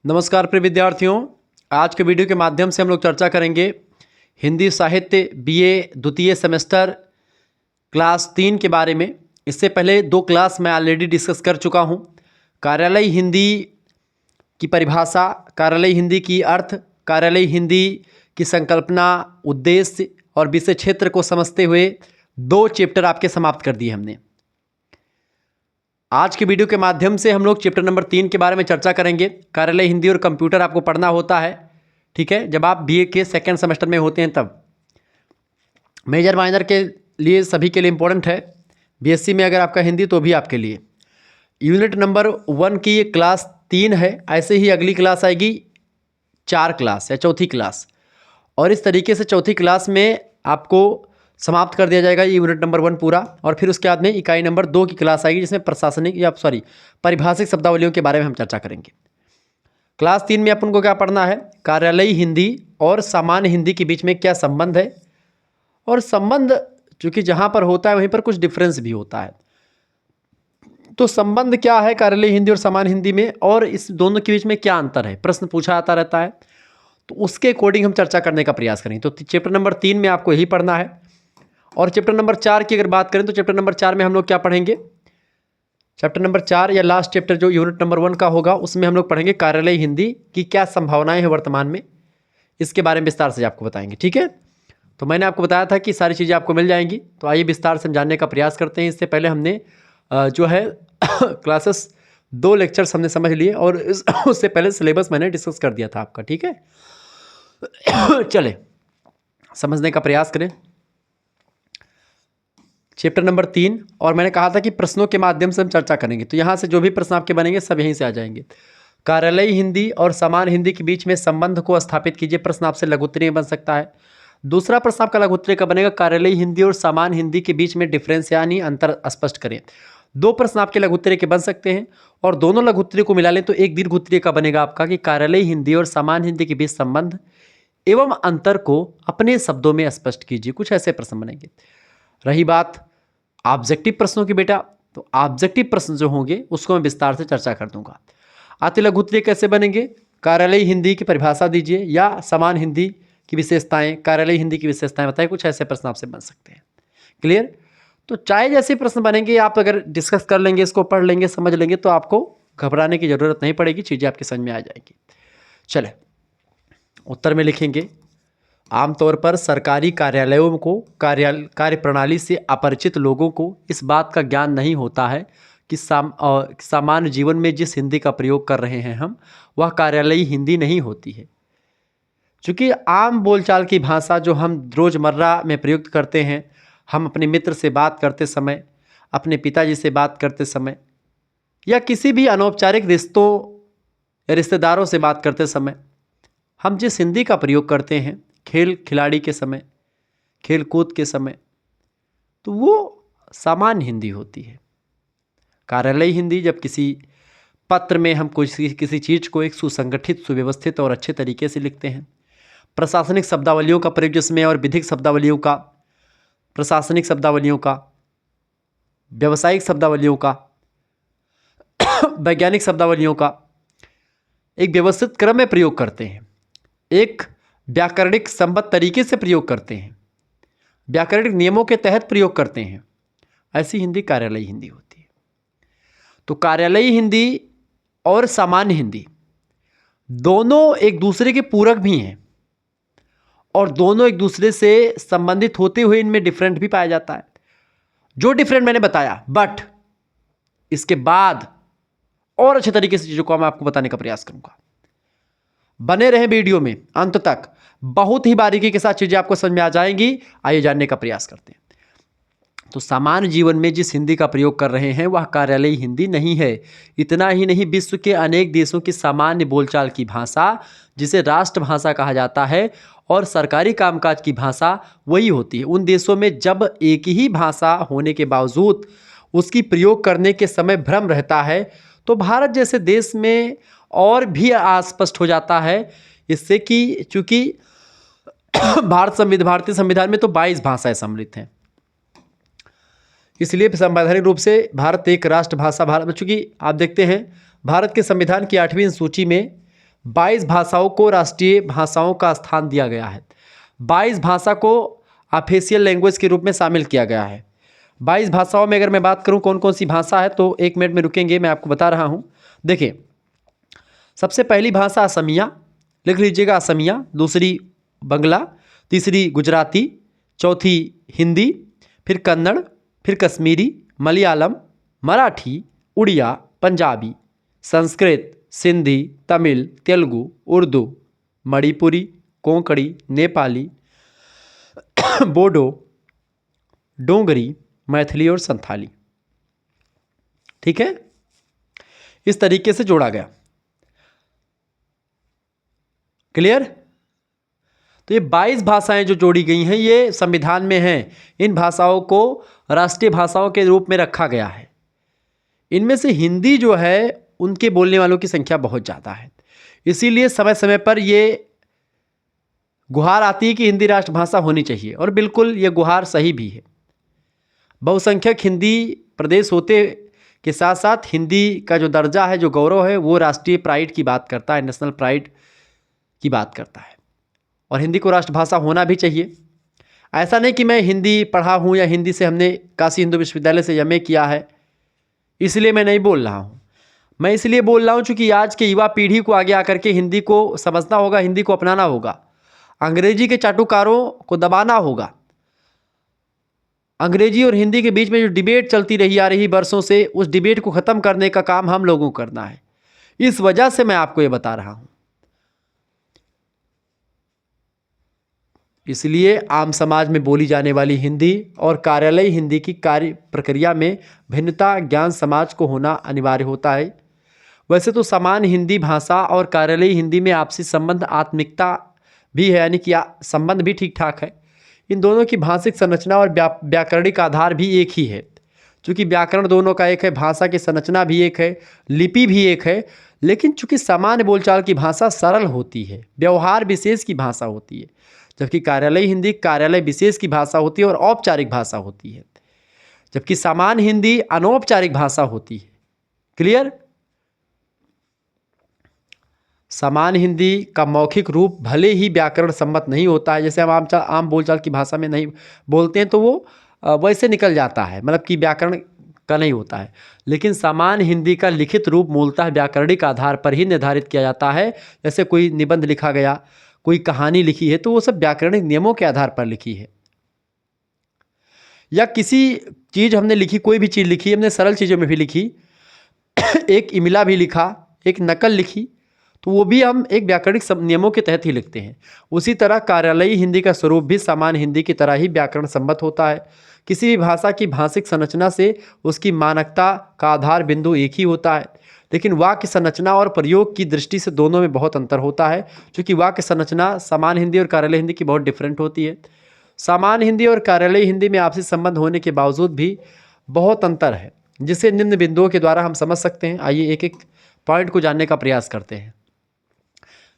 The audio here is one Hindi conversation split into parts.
नमस्कार प्रिय विद्यार्थियों, आज के वीडियो के माध्यम से हम लोग चर्चा करेंगे हिंदी साहित्य बीए द्वितीय सेमेस्टर क्लास 3 के बारे में। इससे पहले 2 क्लास मैं ऑलरेडी डिस्कस कर चुका हूं। कार्यालय हिंदी की परिभाषा, कार्यालय हिंदी की अर्थ, कार्यालय हिंदी की संकल्पना, उद्देश्य और विषय क्षेत्र को समझते हुए 2 चैप्टर आपके समाप्त कर दिए हमने। आज के वीडियो के माध्यम से हम लोग चैप्टर नंबर 3 के बारे में चर्चा करेंगे। कार्यालय हिंदी और कंप्यूटर आपको पढ़ना होता है, ठीक है, जब आप बीए के सेकेंड सेमेस्टर में होते हैं तब। मेजर माइनर के लिए सभी के लिए इम्पोर्टेंट है। बीएससी में अगर आपका हिंदी तो भी आपके लिए। यूनिट नंबर 1 की ये क्लास 3 है। ऐसे ही अगली क्लास आएगी 4 क्लास या चौथी क्लास, और इस तरीके से चौथी क्लास में आपको समाप्त कर दिया जाएगा ये यूनिट नंबर 1 पूरा। और फिर उसके बाद में इकाई नंबर 2 की क्लास आएगी, जिसमें पारिभाषिक शब्दावलियों के बारे में हम चर्चा करेंगे। क्लास 3 में अपन को क्या पढ़ना है, कार्यालयी हिंदी और सामान्य हिंदी के बीच में क्या संबंध है, और संबंध चूँकि जहाँ पर होता है वहीं पर कुछ डिफरेंस भी होता है। तो संबंध क्या है कार्यालयी हिंदी और सामान्य हिंदी में, और इस दोनों के बीच में क्या अंतर है, प्रश्न पूछा आता रहता है, तो उसके अकॉर्डिंग हम चर्चा करने का प्रयास करेंगे। तो चैप्टर नंबर 3 में आपको यही पढ़ना है। और चैप्टर नंबर 4 की अगर बात करें तो चैप्टर नंबर 4 में हम लोग क्या पढ़ेंगे, चैप्टर नंबर 4 या लास्ट चैप्टर जो यूनिट नंबर 1 का होगा, उसमें हम लोग पढ़ेंगे कार्यालय हिंदी की क्या संभावनाएं हैं वर्तमान में, इसके बारे में विस्तार से आपको बताएंगे, ठीक है। तो मैंने आपको बताया था कि सारी चीज़ें आपको मिल जाएंगी, तो आइए विस्तार से जानने का प्रयास करते हैं। इससे पहले हमने जो है क्लासेस 2 लेक्चर्स हमने समझ लिए, और उससे पहले सिलेबस मैंने डिस्कस कर दिया था आपका, ठीक है। चले समझने का प्रयास करें चैप्टर नंबर 3। और मैंने कहा था कि प्रश्नों के माध्यम से हम चर्चा करेंगे, तो यहाँ से जो भी प्रश्न आपके बनेंगे सब यहीं से आ जाएंगे। कार्यालयी हिंदी और सामान्य हिंदी के बीच में संबंध को स्थापित कीजिए, प्रश्न आपसे लघु उत्तरीय बन सकता है। दूसरा प्रश्न आपका लघु उत्तरीय का बनेगा, कार्यालयी हिंदी और सामान्य हिंदी के बीच में डिफरेंस यानी अंतर स्पष्ट करें। 2 प्रश्न आपके लघु उत्तरीय के बन सकते हैं, और दोनों लघु उत्तरीय को मिला लें तो एक दीर्घ उत्तरीय का बनेगा आपका कि कार्यालयी हिंदी और सामान्य हिंदी के बीच संबंध एवं अंतर को अपने शब्दों में स्पष्ट कीजिए। कुछ ऐसे प्रश्न बनेंगे। रही बात ऑब्जेक्टिव प्रश्नों की बेटा, तो ऑब्जेक्टिव प्रश्न जो होंगे उसको मैं विस्तार से चर्चा कर दूंगा। अति लघु उत्तरीय कैसे बनेंगे, कार्यालयी हिंदी की परिभाषा दीजिए, या सामान्य हिंदी की विशेषताएं, कार्यालयी हिंदी की विशेषताएं बताएं। कुछ ऐसे प्रश्न आपसे बन सकते हैं। क्लियर। तो चाहे जैसे प्रश्न बनेंगे, आप अगर डिस्कस कर लेंगे, इसको पढ़ लेंगे, समझ लेंगे, तो आपको घबराने की जरूरत नहीं पड़ेगी, चीज़ें आपकी समझ में आ जाएगी। चले उत्तर में लिखेंगे, आमतौर पर सरकारी कार्यालयों को कार्य प्रणाली से अपरिचित लोगों को इस बात का ज्ञान नहीं होता है कि सामान्य जीवन में जिस हिंदी का प्रयोग कर रहे हैं हम, वह कार्यालयी हिंदी नहीं होती है। चूँकि आम बोलचाल की भाषा जो हम रोज़मर्रा में प्रयुक्त करते हैं, हम अपने मित्र से बात करते समय, अपने पिताजी से बात करते समय, या किसी भी अनौपचारिक रिश्तों या रिश्तेदारों से बात करते समय, हम जिस हिंदी का प्रयोग करते हैं खेल खिलाड़ी के समय, खेल कूद के समय, तो वो सामान्य हिंदी होती है। कार्यालयी हिंदी जब किसी पत्र में हम किसी चीज़ को एक सुसंगठित, सुव्यवस्थित और अच्छे तरीके से लिखते हैं, प्रशासनिक शब्दावलियों का प्रयोग जिसमें, और विधिक शब्दावलियों का, प्रशासनिक शब्दावलियों का, व्यावसायिक शब्दावलियों का, वैज्ञानिक शब्दावलियों का एक व्यवस्थित क्रम में प्रयोग करते हैं, एक व्याकरणिक संबद्ध तरीके से प्रयोग करते हैं, व्याकरणिक नियमों के तहत प्रयोग करते हैं, ऐसी हिंदी कार्यालयी हिंदी होती है। तो कार्यालयी हिंदी और सामान्य हिंदी दोनों एक दूसरे के पूरक भी हैं, और दोनों एक दूसरे से संबंधित होते हुए इनमें डिफरेंट भी पाया जाता है। जो डिफरेंट मैंने बताया, बट इसके बाद और अच्छे तरीके से चीज़ों को मैं आपको बताने का प्रयास करूंगा। बने रहे वीडियो में अंत तक, बहुत ही बारीकी के साथ चीज़ें आपको समझ में आ जाएंगी। आइए जानने का प्रयास करते हैं। तो सामान्य जीवन में जिस हिंदी का प्रयोग कर रहे हैं वह कार्यालयी हिंदी नहीं है। इतना ही नहीं, विश्व के अनेक देशों की सामान्य बोलचाल की भाषा, जिसे राष्ट्रभाषा कहा जाता है, और सरकारी कामकाज की भाषा वही होती है। उन देशों में जब एक ही भाषा होने के बावजूद उसकी प्रयोग करने के समय भ्रम रहता है, तो भारत जैसे देश में और भी अस्पष्ट हो जाता है, इससे कि चूँकि भारतीय संविधान में तो 22 भाषाएं सम्मिलित हैं, इसलिए संवैधानिक रूप से भारत एक राष्ट्रभाषा, भारत में चूँकि आप देखते हैं भारत के संविधान की 8वीं सूची में 22 भाषाओं को राष्ट्रीय भाषाओं का स्थान दिया गया है। 22 भाषा को ऑफिशियल लैंग्वेज के रूप में शामिल किया गया है। 22 भाषाओं में अगर मैं बात करूं कौन कौन सी भाषा है, तो 1 मिनट में रुकेंगे, मैं आपको बता रहा हूं। देखिए, सबसे पहली भाषा असमिया, लिख लीजिएगा असमिया। दूसरी बंगला, तीसरी गुजराती, चौथी हिंदी, फिर कन्नड़, फिर कश्मीरी, मलयालम, मराठी, उड़िया, पंजाबी, संस्कृत, सिंधी, तमिल, तेलुगु, उर्दू, मणिपुरी, कोंकणी, नेपाली, बोडो, डोंगरी, मैथिली और संथाली। ठीक है, इस तरीके से जोड़ा गया। क्लियर? तो ये 22 भाषाएं जो जोड़ी गई हैं ये संविधान में हैं। इन भाषाओं को राष्ट्रीय भाषाओं के रूप में रखा गया है। इनमें से हिंदी जो है उनके बोलने वालों की संख्या बहुत ज़्यादा है, इसीलिए समय समय पर ये गुहार आती है कि हिंदी राष्ट्रभाषा होनी चाहिए, और बिल्कुल ये गुहार सही भी है। बहुसंख्यक हिंदी प्रदेश होते के साथ साथ हिंदी का जो दर्जा है, जो गौरव है, वो राष्ट्रीय प्राइड की बात करता है, नेशनल प्राइड की बात करता है, और हिंदी को राष्ट्रभाषा होना भी चाहिए। ऐसा नहीं कि मैं हिंदी पढ़ा हूँ या हिंदी से हमने काशी हिंदू विश्वविद्यालय से एमए किया है इसलिए मैं नहीं बोल रहा हूँ। मैं इसलिए बोल रहा हूँ चूँकि आज के युवा पीढ़ी को आगे आकर के हिंदी को समझना होगा, हिंदी को अपनाना होगा, अंग्रेजी के चाटुकारों को दबाना होगा। अंग्रेजी और हिंदी के बीच में जो डिबेट चलती रही आ रही वर्षों से, उस डिबेट को ख़त्म करने का काम हम लोगों को करना है। इस वजह से मैं आपको ये बता रहा हूँ। इसलिए आम समाज में बोली जाने वाली हिंदी और कार्यालयी हिंदी की कार्य प्रक्रिया में भिन्नता ज्ञान समाज को होना अनिवार्य होता है। वैसे तो समान हिंदी भाषा और कार्यालयी हिंदी में आपसी संबंध आत्मिकता भी है, यानी कि संबंध भी ठीक ठाक है। इन दोनों की भाषिक संरचना और व्याकरणिक आधार भी एक ही है। चूँकि व्याकरण दोनों का एक है, भाषा की संरचना भी एक है, लिपि भी एक है, लेकिन चूँकि सामान्य बोलचाल की भाषा सरल होती है, व्यवहार विशेष की भाषा होती है, जबकि कार्यालयी हिंदी कार्यालय विशेष की भाषा होती है और औपचारिक भाषा होती है, जबकि सामान्य हिंदी अनौपचारिक भाषा होती है। क्लियर? सामान्य हिंदी का मौखिक रूप भले ही व्याकरण सम्मत नहीं होता है, जैसे हम आम बोलचाल की भाषा में नहीं बोलते हैं तो वो वैसे निकल जाता है, मतलब कि व्याकरण का नहीं होता है, लेकिन सामान्य हिंदी का लिखित रूप मूलतः व्याकरणिक आधार पर ही निर्धारित किया जाता है। जैसे कोई निबंध लिखा गया, कोई कहानी लिखी है, तो वो सब व्याकरणिक नियमों के आधार पर लिखी है। या किसी चीज़ हमने लिखी, कोई भी चीज़ लिखी, हमने सरल चीज़ों में भी लिखी, एक इमला भी लिखा, एक नकल लिखी, तो वो भी हम एक व्याकरणिक नियमों के तहत ही लिखते हैं। उसी तरह कार्यालयी हिंदी का स्वरूप भी सामान्य हिंदी की तरह ही व्याकरण सम्मत होता है। किसी भी भाषा की भाषिक संरचना से उसकी मानकता का आधार बिंदु एक ही होता है, लेकिन वाक्य संरचना और प्रयोग की दृष्टि से दोनों में बहुत अंतर होता है। क्योंकि वाक्य संरचना सामान्य हिंदी और कार्यालयी हिंदी की बहुत डिफरेंट होती है। सामान्य हिंदी और कार्यालयी हिंदी में आपसी संबंध होने के बावजूद भी बहुत अंतर है, जिसे निम्न बिंदुओं के द्वारा हम समझ सकते हैं। आइए एक एक पॉइंट को जानने का प्रयास करते हैं।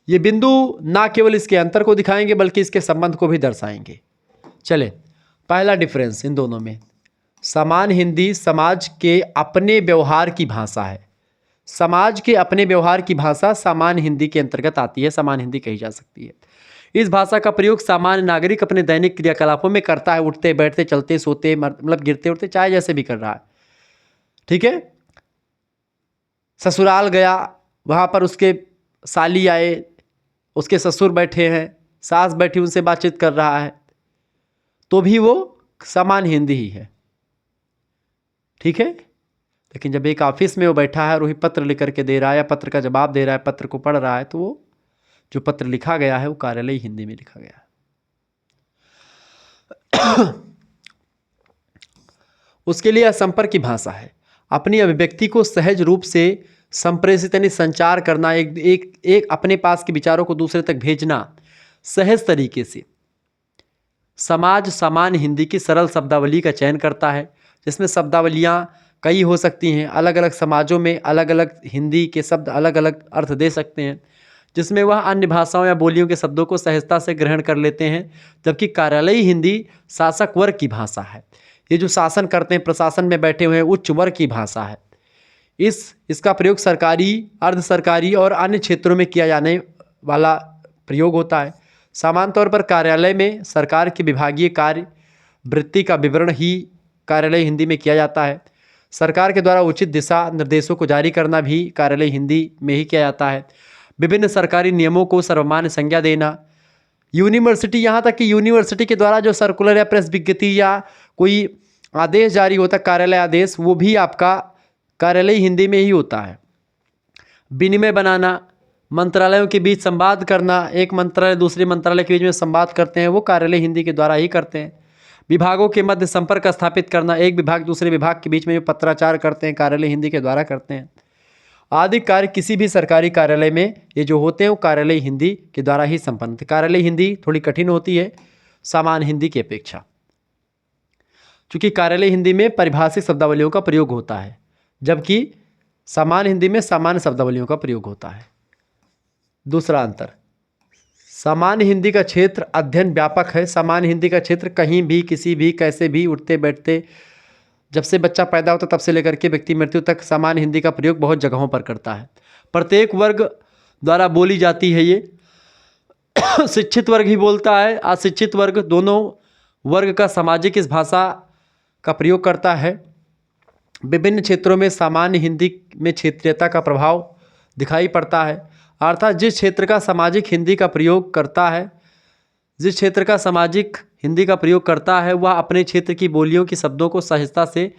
ये बिंदु ना केवल इसके अंतर को दिखाएंगे बल्कि इसके संबंध को भी दर्शाएंगे। चले, पहला डिफरेंस इन दोनों में, सामान्य हिंदी समाज के अपने व्यवहार की भाषा है। समाज के अपने व्यवहार की भाषा सामान्य हिंदी के अंतर्गत आती है, सामान्य हिंदी कही जा सकती है। इस भाषा का प्रयोग सामान्य नागरिक अपने दैनिक क्रियाकलापों में करता है, उठते बैठते चलते सोते, मतलब गिरते उठते, चाहे जैसे भी कर रहा है। ठीक है, ससुराल गया, वहाँ पर उसके साली आए, उसके ससुर बैठे हैं, सास बैठी उनसे बातचीत कर रहा है, तो भी वो सामान्य हिंदी ही है। ठीक है, लेकिन जब एक ऑफिस में वो बैठा है और वही पत्र लिख करके दे रहा है या पत्र का जवाब दे रहा है, पत्र को पढ़ रहा है, तो वो जो पत्र लिखा गया है वो कार्यालयी हिंदी में लिखा गया है। उसके लिए संपर्क की भाषा है। अपनी अभिव्यक्ति को सहज रूप से संप्रेषित यानी संचार करना, एक अपने पास के विचारों को दूसरे तक भेजना सहज तरीके से। समाज सामान्य हिंदी की सरल शब्दावली का चयन करता है, जिसमें शब्दावलियाँ कई हो सकती हैं। अलग अलग समाजों में अलग अलग हिंदी के शब्द अलग अलग अर्थ दे सकते हैं, जिसमें वह अन्य भाषाओं या बोलियों के शब्दों को सहजता से ग्रहण कर लेते हैं। जबकि कार्यालयी हिंदी शासक वर्ग की भाषा है। ये जो शासन करते हैं, प्रशासन में बैठे हुए हैं, उच्च वर्ग की भाषा है। इसका प्रयोग सरकारी, अर्ध सरकारी और अन्य क्षेत्रों में किया जाने वाला प्रयोग होता है। सामान्य तौर पर कार्यालय में सरकार के विभागीय कार्य वृत्ति का विवरण ही कार्यालय हिंदी में किया जाता है। सरकार के द्वारा उचित दिशा निर्देशों को जारी करना भी कार्यालय हिंदी में ही किया जाता है। विभिन्न सरकारी नियमों को सर्वमान्य संज्ञा देना, यूनिवर्सिटी, यहाँ तक कि यूनिवर्सिटी के द्वारा जो सर्कुलर या प्रेस विज्ञप्ति या कोई आदेश जारी होता है, कार्यालय आदेश, वो भी आपका कार्यालय हिंदी में ही होता है। विनिमय बनाना, मंत्रालयों के बीच संवाद करना, एक मंत्रालय दूसरे मंत्रालय के बीच में संवाद करते हैं, वो कार्यालय हिंदी के द्वारा ही करते हैं। विभागों के मध्य संपर्क स्थापित करना, एक विभाग दूसरे विभाग के बीच में जो पत्राचार करते हैं, कार्यालय हिंदी के द्वारा करते हैं। आदि कार्य किसी भी सरकारी कार्यालय में ये जो होते हैं वो कार्यालय हिंदी के द्वारा ही संपन्न होते हैं। कार्यालय हिंदी थोड़ी कठिन होती है सामान्य हिंदी की अपेक्षा, क्योंकि कार्यालय हिंदी में परिभाषिक शब्दावलियों का प्रयोग होता है, जबकि सामान्य हिंदी में सामान्य शब्दावलियों का प्रयोग होता है। दूसरा अंतर, सामान्य हिंदी का क्षेत्र अध्ययन व्यापक है। सामान्य हिंदी का क्षेत्र कहीं भी, किसी भी, कैसे भी, उठते बैठते, जब से बच्चा पैदा होता तब से लेकर के व्यक्ति मृत्यु तक सामान्य हिंदी का प्रयोग बहुत जगहों पर करता है। प्रत्येक वर्ग द्वारा बोली जाती है ये। शिक्षित वर्ग ही बोलता है, अशिक्षित वर्ग, दोनों वर्ग का सामाजिक इस भाषा का प्रयोग करता है। विभिन्न क्षेत्रों में सामान्य हिंदी में क्षेत्रीयता का प्रभाव दिखाई पड़ता है, अर्थात जिस क्षेत्र का सामाजिक हिंदी का प्रयोग करता है, जिस क्षेत्र का सामाजिक हिंदी का प्रयोग करता है वह अपने क्षेत्र की बोलियों की शब्दों को सहजता से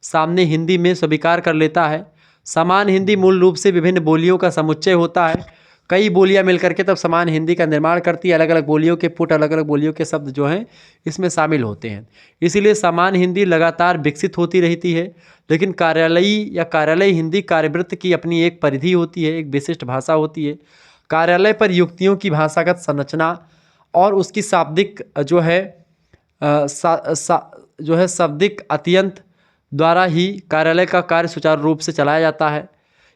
सामने हिंदी में स्वीकार कर लेता है। सामान्य हिंदी मूल रूप से विभिन्न बोलियों का समुच्चय होता है। कई बोलियां मिलकर के तब सामान्य हिंदी का निर्माण करती है। अलग अलग बोलियों के पुट, अलग अलग बोलियों के शब्द जो हैं इसमें शामिल होते हैं। इसीलिए सामान्य हिंदी लगातार विकसित होती रहती है। लेकिन कार्यालयी या कार्यालय हिंदी कार्यवृत्त की अपनी एक परिधि होती है, एक विशिष्ट भाषा होती है। कार्यालय पर युक्तियों की भाषागत संरचना और उसकी शाब्दिक जो है शाब्दिक अत्यंत द्वारा ही कार्यालय का कार्य सुचारू रूप से चलाया जाता है।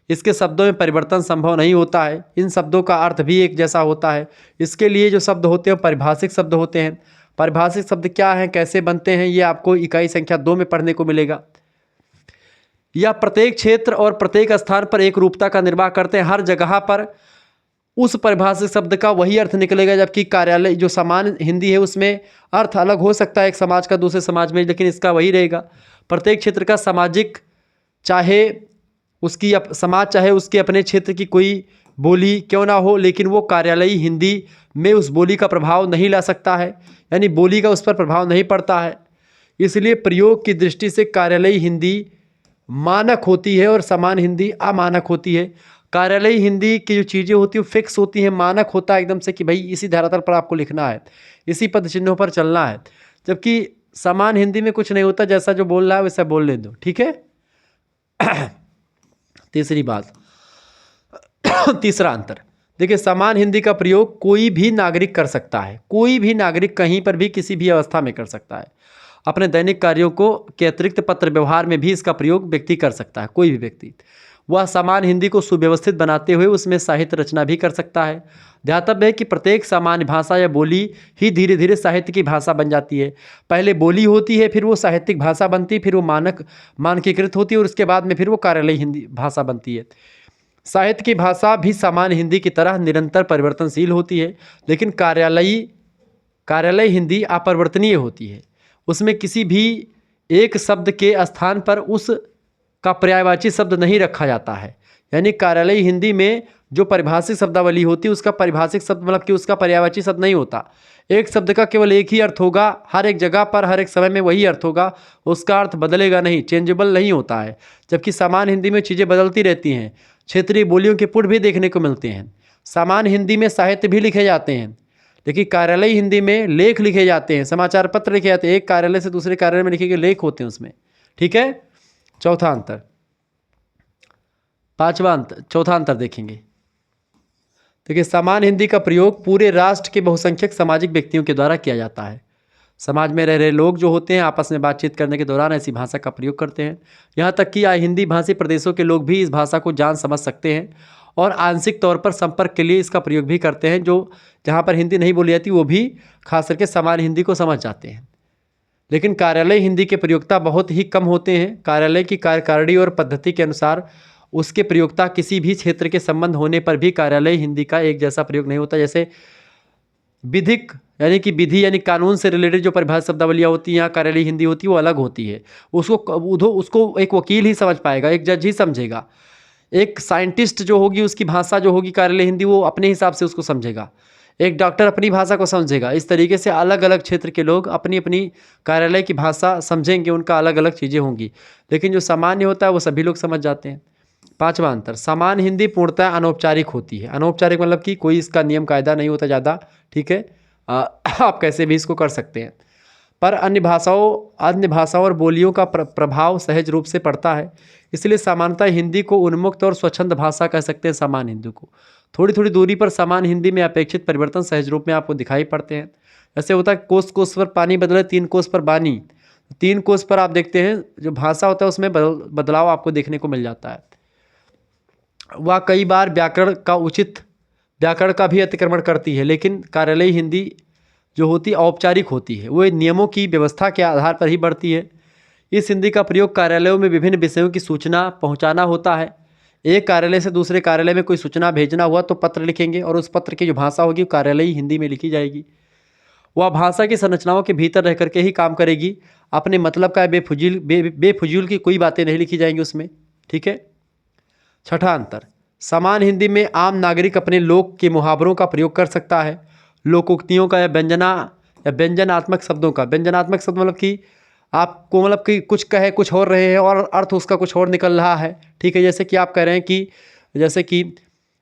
इसके शब्दों में परिवर्तन संभव नहीं होता है। इन शब्दों का अर्थ भी एक जैसा होता है। इसके लिए जो शब्द होते हैं परिभाषिक शब्द होते हैं। परिभाषिक शब्द क्या हैं, कैसे बनते हैं, ये आपको इकाई संख्या 2 में पढ़ने को मिलेगा। यह प्रत्येक क्षेत्र और प्रत्येक स्थान पर एक रूपता का निर्वाह करते हैं। हर जगह पर उस परिभाषिक शब्द का वही अर्थ निकलेगा, जबकि कार्यालय जो सामान्य हिंदी है उसमें अर्थ अलग हो सकता है एक समाज का दूसरे समाज में, लेकिन इसका वही रहेगा। प्रत्येक क्षेत्र का सामाजिक, चाहे उसकी समाज चाहे उसके अपने क्षेत्र की कोई बोली क्यों ना हो, लेकिन वो कार्यालयी हिंदी में उस बोली का प्रभाव नहीं ला सकता है, यानी बोली का उस पर प्रभाव नहीं पड़ता है। इसलिए प्रयोग की दृष्टि से कार्यालयी हिंदी मानक होती है और सामान्य हिंदी अमानक होती है। कार्यालयी हिंदी की जो चीज़ें होती हैं फिक्स होती हैं, मानक होता है एकदम से कि भाई इसी धरातल पर आपको लिखना है, इसी पद चिन्हों पर चलना है। जबकि सामान्य हिंदी में कुछ नहीं होता, जैसा जो बोल रहा है वैसा बोलने दो, ठीक है। तीसरी बात, तीसरा अंतर देखिए, सामान्य हिंदी का प्रयोग कोई भी नागरिक कर सकता है। कोई भी नागरिक कहीं पर भी किसी भी अवस्था में कर सकता है। अपने दैनिक कार्यों को के अतिरिक्त पत्र व्यवहार में भी इसका प्रयोग व्यक्ति कर सकता है। कोई भी व्यक्ति वह सामान्य हिंदी को सुव्यवस्थित बनाते हुए उसमें साहित्य रचना भी कर सकता है। ध्यातव्य है कि प्रत्येक सामान्य भाषा या बोली ही धीरे धीरे साहित्य की भाषा बन जाती है। पहले बोली होती है, फिर वो साहित्यिक भाषा बनती है, फिर वो मानकीकृत होती है और उसके बाद में फिर वो कार्यालयी हिंदी भाषा बनती है। साहित्य की भाषा भी सामान्य हिंदी की तरह निरंतर परिवर्तनशील होती है, लेकिन कार्यालयी हिंदी अपरिवर्तनीय होती है। उसमें किसी भी एक शब्द के स्थान पर उस का पर्यायवाची शब्द नहीं रखा जाता है। यानी कार्यालयी हिंदी में जो परिभाषिक शब्दावली होती है उसका परिभाषिक शब्द मतलब कि उसका पर्यायवाची शब्द नहीं होता। एक शब्द का केवल एक ही अर्थ होगा, हर एक जगह पर हर एक समय में वही अर्थ होगा, उसका अर्थ बदलेगा नहीं, चेंजेबल नहीं होता है। जबकि सामान्य हिंदी में चीज़ें बदलती रहती हैं। क्षेत्रीय बोलियों के पुट भी देखने को मिलते हैं। सामान्य हिंदी में साहित्य भी लिखे जाते हैं, लेकिन कार्यालयी हिंदी में लेख लिखे जाते हैं, समाचार पत्र लिखे जाते हैं। एक कार्यालय से दूसरे कार्यालय में लिखे गए लेख होते हैं उसमें, ठीक है। चौथा अंतर, चौथा अंतर देखेंगे। देखिए, सामान्य हिंदी का प्रयोग पूरे राष्ट्र के बहुसंख्यक सामाजिक व्यक्तियों के द्वारा किया जाता है। समाज में रह रहे लोग जो होते हैं आपस में बातचीत करने के दौरान ऐसी भाषा का प्रयोग करते हैं। यहाँ तक कि हिंदी भाषी प्रदेशों के लोग भी इस भाषा को जान समझ सकते हैं और आंशिक तौर पर संपर्क के लिए इसका प्रयोग भी करते हैं। जो जहाँ पर हिंदी नहीं बोली जाती वो भी खास करके सामान्य हिंदी को समझ जाते हैं। लेकिन कार्यालय हिंदी के प्रयोक्ता बहुत ही कम होते हैं। कार्यालय की कार्यकारिणी और पद्धति के अनुसार उसके प्रयोक्ता किसी भी क्षेत्र के संबंध होने पर भी कार्यालयी हिंदी का एक जैसा प्रयोग नहीं होता। जैसे विधिक यानी कि विधि यानी कानून से रिलेटेड जो परिभाषित शब्दावलियाँ होती हैं, यहाँ कार्यालयी हिंदी होती है, वो अलग होती है। उसको एक वकील ही समझ पाएगा, एक जज ही समझेगा। एक साइंटिस्ट जो होगी उसकी भाषा जो होगी कार्यालयी हिंदी, वो अपने हिसाब से उसको समझेगा। एक डॉक्टर अपनी भाषा को समझेगा। इस तरीके से अलग अलग क्षेत्र के लोग अपनी अपनी कार्यालय की भाषा समझेंगे, उनका अलग अलग चीज़ें होंगी। लेकिन जो सामान्य होता है वो सभी लोग समझ जाते हैं। पांचवा अंतर, सामान्य हिंदी पूर्णतः अनौपचारिक होती है। अनौपचारिक मतलब कि कोई इसका नियम कायदा नहीं होता ज़्यादा, ठीक है। आप कैसे भी इसको कर सकते हैं। पर अन्य भाषाओं और बोलियों का प्रभाव सहज रूप से पड़ता है। इसलिए सामान्यतः हिंदी को उन्मुक्त और स्वच्छंद भाषा कह सकते हैं। सामान्य हिंदी को थोड़ी थोड़ी दूरी पर सामान्य हिंदी में अपेक्षित परिवर्तन सहज रूप में आपको दिखाई पड़ते हैं। ऐसे होता है कोस कोस पर पानी बदले, 3 कोस पर बानी। 3 कोस पर आप देखते हैं जो भाषा होता है उसमें बदलाव आपको देखने को मिल जाता है। वह कई बार व्याकरण का भी अतिक्रमण करती है। लेकिन कार्यालयी हिंदी जो होती है औपचारिक होती है, वो नियमों की व्यवस्था के आधार पर ही बढ़ती है। इस हिंदी का प्रयोग कार्यालयों में विभिन्न विषयों की सूचना पहुंचाना होता है। एक कार्यालय से दूसरे कार्यालय में कोई सूचना भेजना हुआ तो पत्र लिखेंगे और उस पत्र की जो भाषा होगी कार्यालयी हिंदी में लिखी जाएगी। वह भाषा की संरचनाओं के भीतर रह करके ही काम करेगी। अपने मतलब का बेफजूल की कोई बातें नहीं लिखी जाएंगी उसमें, ठीक है। छठा अंतर, सामान्य हिंदी में आम नागरिक अपने लोक के मुहावरों का प्रयोग कर सकता है। लोकोक्तियों का या व्यंजनात्मक शब्दों का। व्यंजनात्मक शब्द मतलब कि आपको मतलब कि कुछ कहे कुछ और रहे हैं और अर्थ उसका कुछ और निकल रहा है, ठीक है। जैसे कि आप कह रहे हैं कि जैसे कि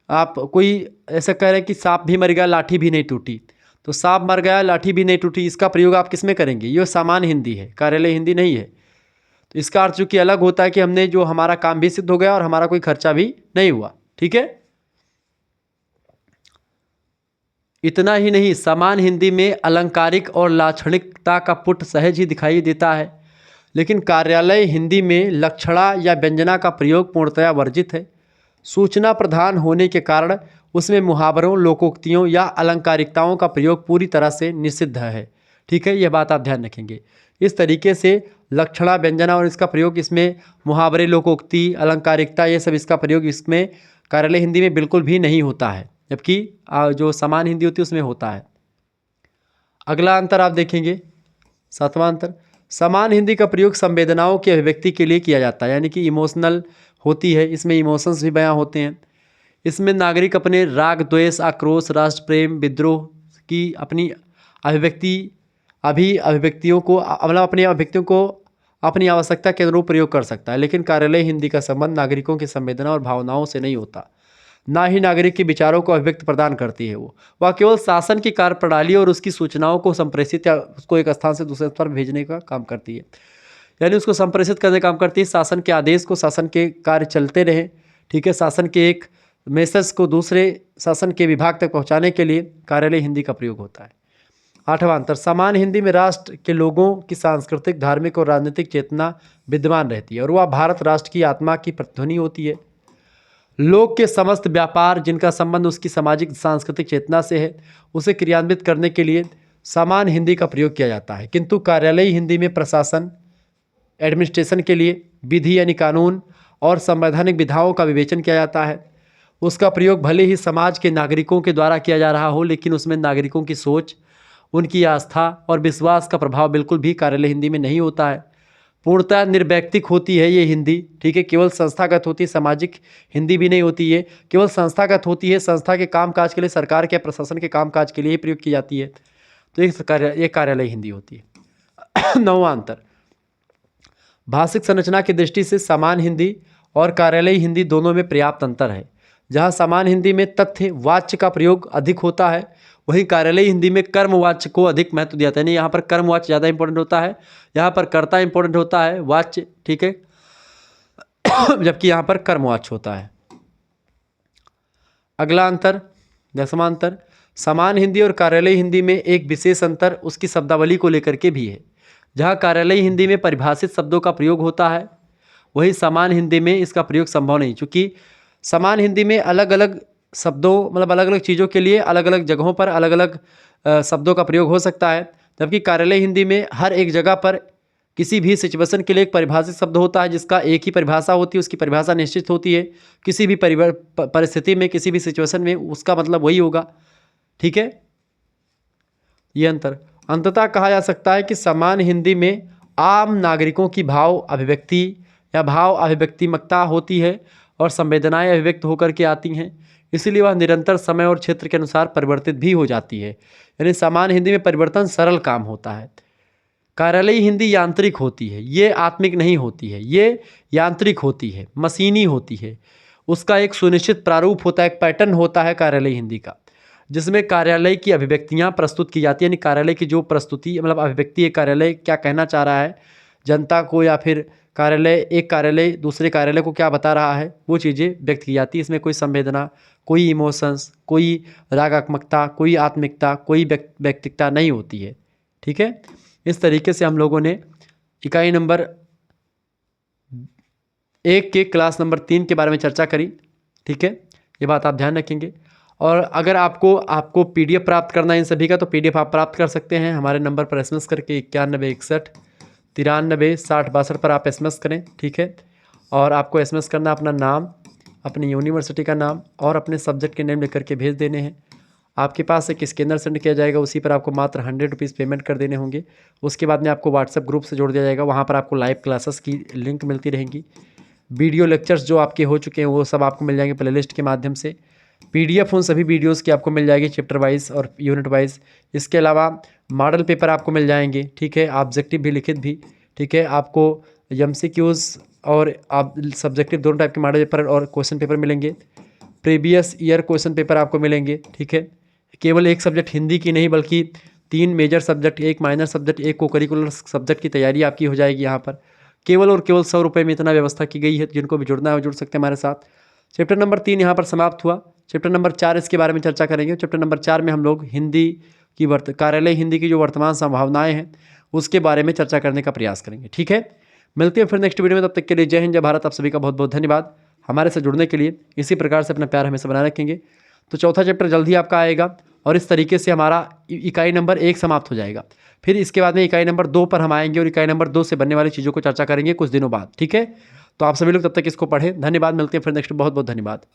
आप कोई ऐसा कह रहे हैं कि सांप भी मर गया लाठी भी नहीं टूटी, तो सांप मर गया लाठी भी नहीं टूटी, इसका प्रयोग आप किस में करेंगे? ये सामान्य हिंदी है, कार्यालय हिंदी नहीं है। तो इसका अर्थ चूँकि अलग होता है कि हमने जो हमारा काम भी सिद्ध हो गया और हमारा कोई खर्चा भी नहीं हुआ, ठीक है। इतना ही नहीं, सामान्य हिंदी में अलंकारिक और लाक्षणिकता का पुट सहज ही दिखाई देता है। लेकिन कार्यालय हिंदी में लक्षणा या व्यंजना का प्रयोग पूर्णतया वर्जित है। सूचना प्रधान होने के कारण उसमें मुहावरों, लोकोक्तियों या अलंकारिकताओं का प्रयोग पूरी तरह से निषिद्ध है, ठीक है। यह बात आप ध्यान रखेंगे। इस तरीके से लक्षणा, व्यंजना और इसका प्रयोग, इसमें मुहावरे, लोकोक्ति, अलंकारिकता, ये सब इसका प्रयोग इसमें कार्यालय हिंदी में बिल्कुल भी नहीं होता है, जबकि जो सामान्य हिंदी होती है उसमें होता है। अगला अंतर आप देखेंगे, सातवां अंतर, सामान्य हिंदी का प्रयोग संवेदनाओं की अभिव्यक्ति के लिए किया जाता है, यानी कि इमोशनल होती है, इसमें इमोशंस भी बयां होते हैं। इसमें नागरिक अपने राग, द्वेष, आक्रोश, राष्ट्र प्रेम, विद्रोह की अपनी अभिव्यक्तियों को मतलब अपनी अभिव्यक्तियों को अपनी आवश्यकता के अनुरूप प्रयोग कर सकता है। लेकिन कार्यालय हिंदी का संबंध नागरिकों की संवेदना और भावनाओं से नहीं होता, ना ही नागरिक के विचारों को अभिव्यक्त प्रदान करती है। वह केवल शासन की कार्यप्रणाली और उसकी सूचनाओं को संप्रेषित या उसको एक स्थान से दूसरे स्थान पर भेजने का काम करती है, यानी उसको संप्रेषित करने का काम करती है। शासन के आदेश को, शासन के कार्य चलते रहें, ठीक है, शासन के एक मैसेज को दूसरे शासन के विभाग तक पहुंचाने के लिए कार्यालय हिंदी का प्रयोग होता है। आठवां अंतर, सामान्य हिंदी में राष्ट्र के लोगों की सांस्कृतिक, धार्मिक और राजनीतिक चेतना विद्यमान रहती है और वह भारत राष्ट्र की आत्मा की प्रतिध्वनि होती है। लोक के समस्त व्यापार जिनका संबंध उसकी सामाजिक सांस्कृतिक चेतना से है, उसे क्रियान्वित करने के लिए सामान्य हिंदी का प्रयोग किया जाता है। किंतु कार्यालयी हिंदी में प्रशासन, एडमिनिस्ट्रेशन के लिए विधि यानी कानून और संवैधानिक विधाओं का विवेचन किया जाता है। उसका प्रयोग भले ही समाज के नागरिकों के द्वारा किया जा रहा हो, लेकिन उसमें नागरिकों की सोच, उनकी आस्था और विश्वास का प्रभाव बिल्कुल भी कार्यालय हिंदी में नहीं होता है। पूर्णतः निर्वैयक्तिक होती है ये हिंदी, ठीक है, केवल संस्थागत होती है। सामाजिक हिंदी भी नहीं होती है, केवल संस्थागत होती है। संस्था के कामकाज के लिए, सरकार के प्रशासन के कामकाज के लिए ही प्रयोग की जाती है। तो ये कार्यालय हिंदी होती है। नौवां अंतर, भाषिक संरचना की दृष्टि से सामान्य हिंदी और कार्यालयी हिंदी दोनों में पर्याप्त अंतर है। जहाँ सामान्य हिंदी में तथ्य वाच्य का प्रयोग अधिक होता है, वहीं कार्यालयी हिंदी में कर्मवाच्य को अधिक महत्व दिया जाता है। यानी यहाँ पर कर्मवाच्य ज़्यादा इंपॉर्टेंट होता है, यहाँ पर कर्ता इंपॉर्टेंट होता है, वाच्य, ठीक है, जबकि यहाँ पर कर्मवाच्य होता है। अगला अंतर, 10वां अंतर, सामान्य हिंदी और कार्यालयी हिंदी में एक विशेष अंतर उसकी शब्दावली को लेकर के भी है। जहाँ कार्यालयी हिंदी में परिभाषित शब्दों का प्रयोग होता है, वही सामान्य हिंदी में इसका प्रयोग संभव नहीं, क्योंकि सामान्य हिंदी में अलग अलग शब्दों मतलब अलग अलग चीज़ों के लिए अलग अलग जगहों पर अलग अलग शब्दों का प्रयोग हो सकता है, जबकि कार्यालय हिंदी में हर एक जगह पर किसी भी सिचुएशन के लिए एक परिभाषित शब्द होता है जिसका एक ही परिभाषा होती है, उसकी परिभाषा निश्चित होती है। किसी भी परिस्थिति में, किसी भी सिचुएशन में उसका मतलब वही होगा। ठीक है, ये अंतर। अंततः कहा जा सकता है कि सामान्य हिंदी में आम नागरिकों की भाव अभिव्यक्ति या भाव अभिव्यक्तिमकता होती है और संवेदनाएं अभिव्यक्त होकर के आती हैं, इसलिए वह निरंतर समय और क्षेत्र के अनुसार परिवर्तित भी हो जाती है। यानी सामान्य हिंदी में परिवर्तन सरल काम होता है। कार्यालयी हिंदी यांत्रिक होती है, ये आत्मिक नहीं होती है, ये यांत्रिक होती है, मशीनी होती है। उसका एक सुनिश्चित प्रारूप होता है, एक पैटर्न होता है कार्यालयी हिंदी का, जिसमें कार्यालय की अभिव्यक्तियाँ प्रस्तुत की जाती है। यानी कार्यालय की जो प्रस्तुति मतलब अभिव्यक्ति है, कार्यालय क्या कहना चाह रहा है जनता को, या फिर एक कार्यालय दूसरे कार्यालय को क्या बता रहा है, वो चीज़ें व्यक्त की जाती है। इसमें कोई संवेदना, कोई इमोशंस, कोई रागात्मकता, कोई आत्मिकता, कोई व्यक्तिकता नहीं होती है। ठीक है, इस तरीके से हम लोगों ने इकाई नंबर 1 के क्लास नंबर 3 के बारे में चर्चा करी। ठीक है, ये बात आप ध्यान रखेंगे। और अगर आपको PDF प्राप्त करना है इन सभी का, तो PDF आप प्राप्त कर सकते हैं हमारे नंबर पर SMS करके 9161 93 60 62 पर आप SMS करें। ठीक है, और आपको SMS करना अपना नाम, अपनी यूनिवर्सिटी का नाम और अपने सब्जेक्ट के नेम लिख करके भेज देने हैं। आपके पास एक स्कैनर सेंड किया जाएगा, उसी पर आपको मात्र 100 रुपीज़ पेमेंट कर देने होंगे। उसके बाद में आपको व्हाट्सएप ग्रुप से जोड़ दिया जाएगा, वहाँ पर आपको लाइव क्लासेस की लिंक मिलती रहेंगी। वीडियो लेक्चर्स जो आपके हो चुके हैं वो सब आपको मिल जाएंगे प्लेलिस्ट के माध्यम से। PDF उन सभी वीडियोस की आपको मिल जाएगी चैप्टर वाइज और यूनिट वाइज। इसके अलावा मॉडल पेपर आपको मिल जाएंगे। ठीक है, ऑब्जेक्टिव भी, लिखित भी। ठीक है, आपको MCQs और आप सब्जेक्टिव दोनों टाइप के मॉडल पेपर और क्वेश्चन पेपर मिलेंगे। प्रीवियस ईयर क्वेश्चन पेपर आपको मिलेंगे। ठीक है, केवल एक सब्जेक्ट हिंदी की नहीं बल्कि 3 मेजर सब्जेक्ट, 1 माइनर सब्जेक्ट, 1 को करिकुलर सब्जेक्ट की तैयारी आपकी हो जाएगी। यहाँ पर केवल और केवल 100 रुपये में इतना व्यवस्था की गई है। जिनको भी जुड़ना है वो जुड़ सकते हैं हमारे साथ। चैप्टर नंबर 3 यहाँ पर समाप्त हुआ। चैप्टर नंबर 4 इसके बारे में चर्चा करेंगे। चैप्टर नंबर 4 में हम लोग हिंदी की कार्यालय हिंदी की जो वर्तमान संभावनाएं हैं उसके बारे में चर्चा करने का प्रयास करेंगे। ठीक है, मिलते हैं फिर नेक्स्ट वीडियो में। तब तक के लिए जय हिंद, जय भारत। आप सभी का बहुत बहुत धन्यवाद हमारे से जुड़ने के लिए। इसी प्रकार से अपना प्यार हमेशा बनाए रखेंगे। तो चौथा चैप्टर जल्द ही आपका आएगा और इस तरीके से हमारा इकाई नंबर 1 समाप्त हो जाएगा। फिर इसके बाद में इकाई नंबर 2 पर हम आएंगे और इकाई नंबर 2 से बनने वाली चीज़ों को चर्चा करेंगे कुछ दिनों बाद। ठीक है, तो आप सभी लोग तब तक इसको पढ़ें। धन्यवाद, मिलते हैं फिर नेक्स्ट। बहुत बहुत धन्यवाद।